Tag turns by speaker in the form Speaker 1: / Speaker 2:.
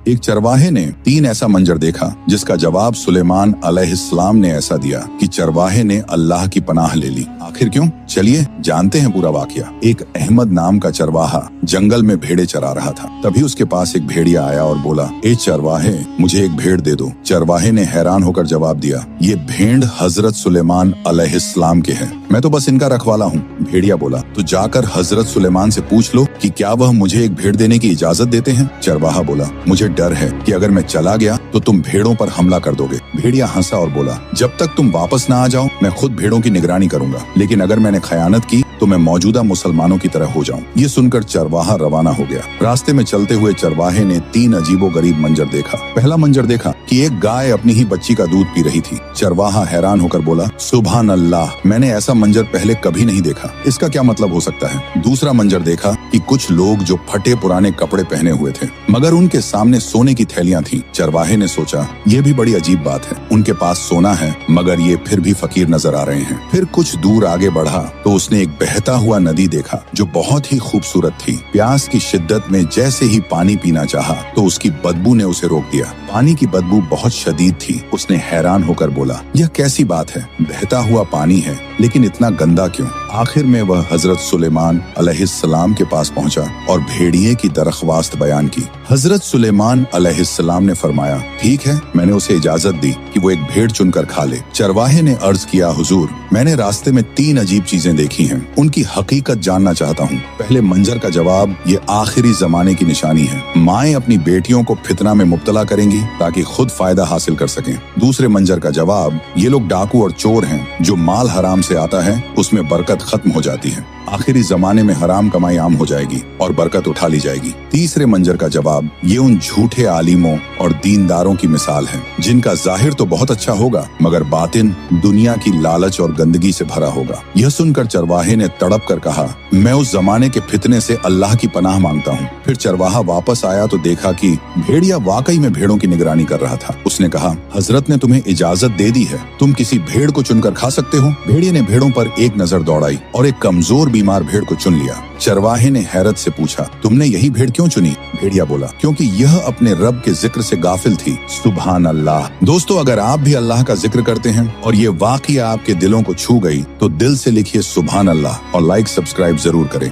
Speaker 1: एक चरवाहे ने 3 ऐसा मंजर देखा जिसका जवाब सुलेमान अलैहिस्सलाम ने ऐसा दिया कि चरवाहे ने अल्लाह की पनाह ले ली। आखिर क्यों? चलिए जानते हैं पूरा वाकया। एक अहमद नाम का चरवाहा जंगल में भेड़े चरा रहा था। तभी उसके पास एक भेड़िया आया और बोला, ए चरवाहे, मुझे एक भेड़ दे दो। चरवाहे ने हैरान होकर जवाब दिया, ये भेड़ हजरत सुलेमान अलैहिस्सलाम के हैं, मैं तो बस इनका रखवाला हूँ। भेड़िया बोला, तो जाकर हजरत सुलेमान से पूछ लो कि क्या वह मुझे एक भेड़ देने की इजाजत देते हैं। चरवाहा बोला, मुझे डर है कि अगर मैं चला गया तो तुम भेड़ों पर हमला कर दोगे। भेड़िया हंसा और बोला, जब तक तुम वापस ना आ जाओ मैं खुद भेड़ों की निगरानी करूंगा, लेकिन अगर मैंने खयानत की तो मैं मौजूदा मुसलमानों की तरह हो जाऊं। ये सुनकर चरवाहा रवाना हो गया। रास्ते में चलते हुए चरवाहे ने 3 अजीबोगरीब मंजर देखा। पहला मंजर देखा कि एक गाय अपनी ही बच्ची का दूध पी रही थी। चरवाहा हैरान होकर बोला, सुभान अल्लाह, मैंने ऐसा मंजर पहले कभी नहीं देखा, इसका क्या मतलब हो सकता है। दूसरा मंजर देखा कि कुछ लोग जो फटे पुराने कपड़े पहने हुए थे मगर उनके सामने सोने की थैलियां थीं। चरवाहे ने सोचा, ये भी बड़ी अजीब बात है, उनके पास सोना है मगर ये फिर भी फकीर नजर आ रहे हैं। फिर कुछ दूर आगे बढ़ा तो उसने एक बहता हुआ नदी देखा जो बहुत ही खूबसूरत थी। प्यास की शिद्दत में जैसे ही पानी पीना चाहा तो उसकी बदबू ने उसे रोक दिया। पानी की बदबू बहुत शदीद थी। उसने हैरान होकर बोला, यह कैसी बात है, बहता हुआ पानी है लेकिन इतना गंदा क्यों। आखिर में वह हजरत सुलेमान अलैहिस्सलाम के पास पहुंचा और भेड़िए की दरख्वास्त बयान की। हजरत सुलेमान अलैहिस्सलाम ने फरमाया, ठीक है, मैंने उसे इजाजत दी कि वो एक भेड़ चुनकर खा ले। चरवाहे ने अर्ज किया, हुजूर, मैंने रास्ते में 3 अजीब चीजें देखी हैं, उनकी हकीकत जानना चाहता हूँ। पहले मंजर का जवाब, ये आखिरी जमाने की निशानी है। माएं अपनी बेटियों को फितना में मुब्तला करेंगी ताकि खुद फायदा हासिल कर सकें। दूसरे मंजर का जवाब, ये लोग डाकू और चोर हैं, जो माल हराम से आता है उसमें बरकत खत्म हो जाती है। आखिरी जमाने में हराम कमाई आम हो जाएगी और बरकत उठा ली जाएगी। तीसरे मंजर का जवाब, ये उन झूठे आलिमों और दीनदारों की मिसाल है जिनका जाहिर तो बहुत अच्छा होगा मगर बातिन दुनिया की लालच और गंदगी से भरा होगा। यह सुनकर चरवाहे ने तड़प कर कहा, मैं उस जमाने के फितने से अल्लाह की पनाह मांगता हूँ। फिर चरवाहा वापस आया तो देखा कि भेड़िया वाकई में भेड़ों की निगरानी कर रहा था। उसने कहा, हजरत ने तुम्हें इजाजत दे दी है, तुम किसी भेड़ को चुनकर खा सकते हो। भेड़िए ने भेड़ों पर एक नजर दौड़ाई और एक कमजोर बीमार भेड़ को चुन लिया। चरवाहे ने हैरत से पूछा, तुमने यही भेड़ क्यों चुनी? भेड़िया बोला, क्योंकि यह अपने रब के जिक्र से गाफिल थी। सुभान अल्लाह। दोस्तों, अगर आप भी अल्लाह का जिक्र करते हैं और ये वाकया आपके दिलों को छू गई तो दिल से लिखिए सुभान अल्लाह और लाइक सब्सक्राइब जरूर करें।